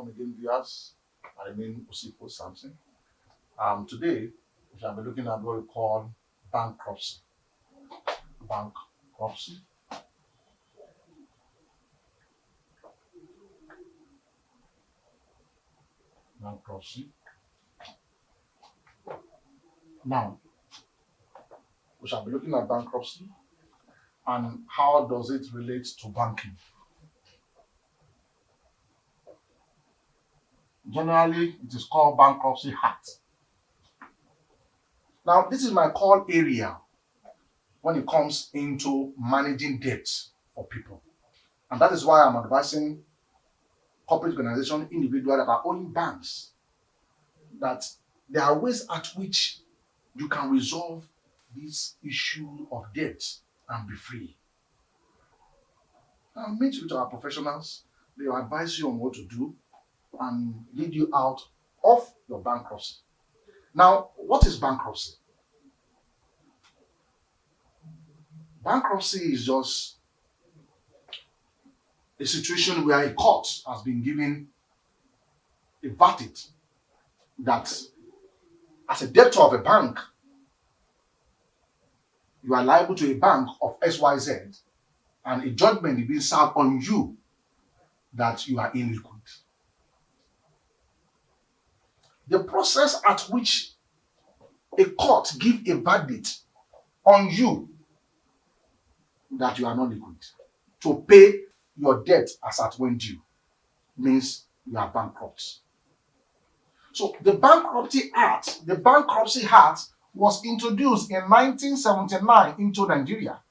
welcome again, viewers. I remain Osifo Samson. Today, we shall be looking at what we call bankruptcy. Bankruptcy. Bankruptcy. Now, we shall be looking at bankruptcy and how does it relate to banking. Generally, it is called Bankruptcy Act. Now, this is my core area when it comes into managing debts for people. And that is why I'm advising corporate organizations, individuals that are owning banks, that there are ways at which you can resolve this issue of debt and be free. Now, meet with our professionals, they will advise you on what to do and lead you out of your bankruptcy. Now, what is bankruptcy? Bankruptcy is just a situation where a court has been given a verdict that as a debtor of a bank, you are liable to a bank of XYZ, and a judgment is being served on you that you are illiquid. The process at which a court gives a verdict on you that you are not liquid to pay your debt as at when due means you are bankrupt. So the Bankruptcy Act was introduced in 1979 into Nigeria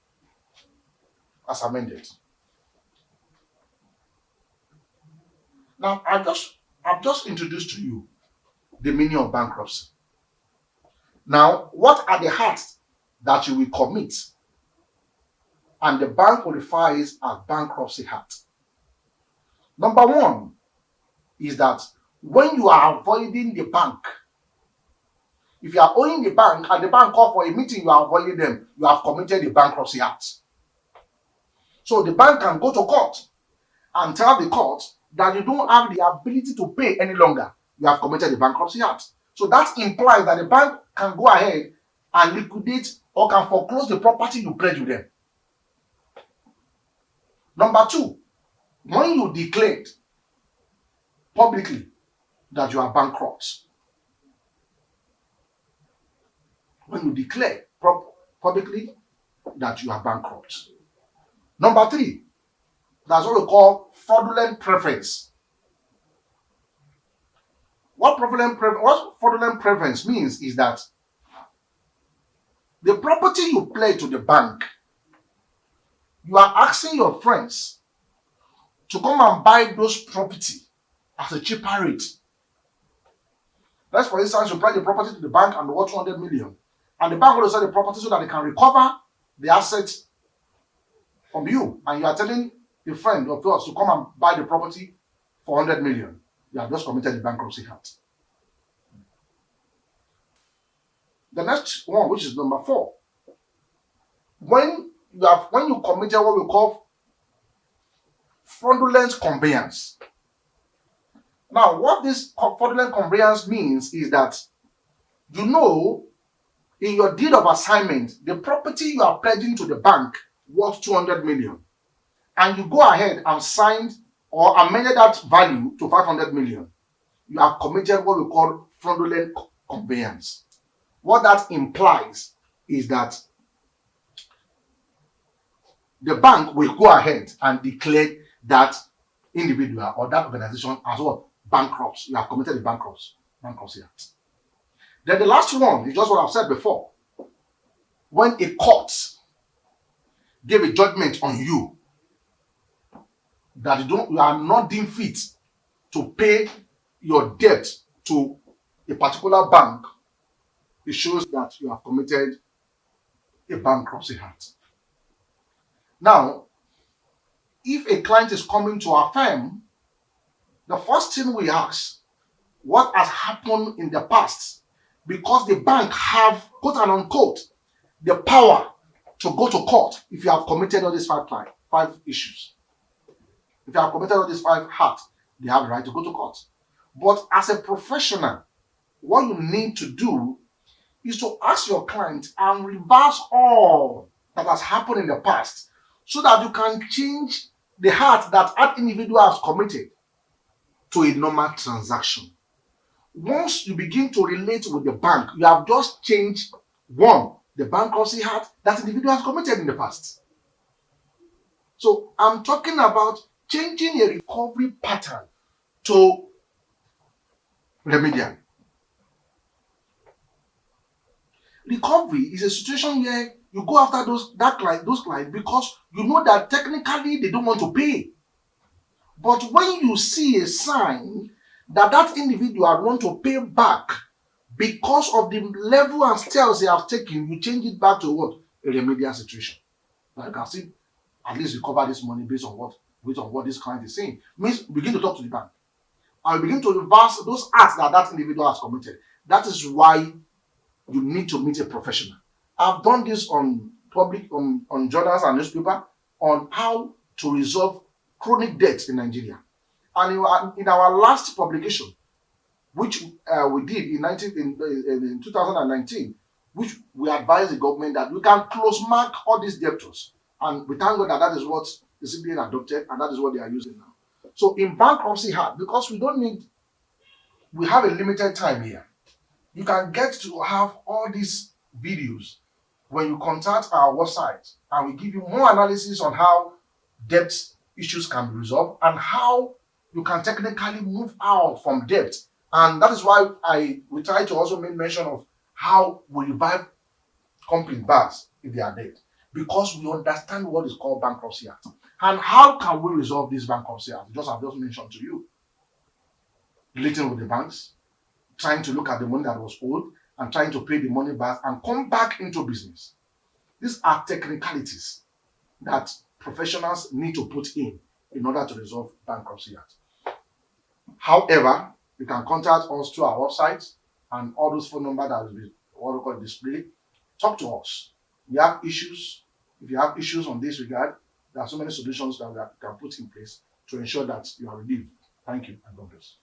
as amended. Now, I've just introduced to you the meaning of bankruptcy. Now, what are the acts that you will commit and the bank qualifies as Bankruptcy Act? Number one is that when you are avoiding the bank, if you are owing the bank and the bank call for a meeting, you are avoiding them, you have committed the Bankruptcy Act. So the bank can go to court and tell the court that you don't have the ability to pay any longer. You have committed the Bankruptcy Act. So that implies that the bank can go ahead and liquidate or can foreclose the property you pledged with them. Number two, when you declared publicly that you are bankrupt, when you declare publicly that you are bankrupt. Number three, that's what we call fraudulent preference. What fraudulent preference means is that the property you pledge to the bank, you are asking your friends to come and buy those property at a cheaper rate. Let's, for instance, you pledge the property to the bank and worth 200 million, and the bank will sell the property so that they can recover the assets from you, and you are telling a friend of yours to come and buy the property for 100 million. You have just committed the Bankruptcy Act. The next one, which is number four, when you committed what we call fraudulent conveyance. Now, what this fraudulent conveyance means is that you know in your deed of assignment, the property you are pledging to the bank worth 200 million, and you go ahead and signed or amended that value to 500 million. You have committed what we call fraudulent conveyance. What that implies is that the bank will go ahead and declare that individual or that organization as well bankrupt. You have committed the Bankruptcy Act. Then the last one is just what I've said before. When a court gave a judgment on you that you are not deemed fit to pay your debt to a particular bank, it shows that you have committed a Bankruptcy Act. Now, if a client is coming to our firm, the first thing we ask, what has happened in the past? Because the bank have, quote and unquote, the power to go to court if you have committed all these five issues. If you have committed all these five acts, they have the right to go to court. But as a professional, what you need to do is to ask your client and reverse all that has happened in the past so that you can change the heart that that individual has committed to a normal transaction. Once you begin to relate with the bank, you have just changed one, the bankruptcy heart that individual has committed in the past. So I'm talking about changing a recovery pattern to remedial. Recovery is a situation where you go after those clients because you know that technically they don't want to pay. But when you see a sign that that individual want to pay back because of the level and steps they have taken, you change it back to what? A remedial situation. Now you can see at least recover this money based on what this client is saying. Means begin to talk to the bank and begin to reverse those acts that that individual has committed. That is why you need to meet a professional. I've done this on on journals and newspaper on how to resolve chronic debts in Nigeria. And in our last publication, which we did in 2019, which we advised the government that we can close mark all these debtors. And we thank God that that is what is being adopted and that is what they are using now. So in bankruptcy, because we have a limited time here, you can get to have all these videos when you contact our website, and we give you more analysis on how debt issues can be resolved and how you can technically move out from debt. And that is why we try to also make mention of how we revive companies back if they are dead, because we understand what is called bankruptcy act and how can we resolve this bankruptcy act. I've just mentioned to you, relating with the banks, trying to look at the money that was owed and trying to pay the money back and come back into business. These are technicalities that professionals need to put in order to resolve bankruptcy act. However, you can contact us through our website and all those phone numbers that will be what we call display. Talk to us. We have issues. If you have issues on this regard, there are so many solutions that we can put in place to ensure that you are relieved. Thank you and God bless.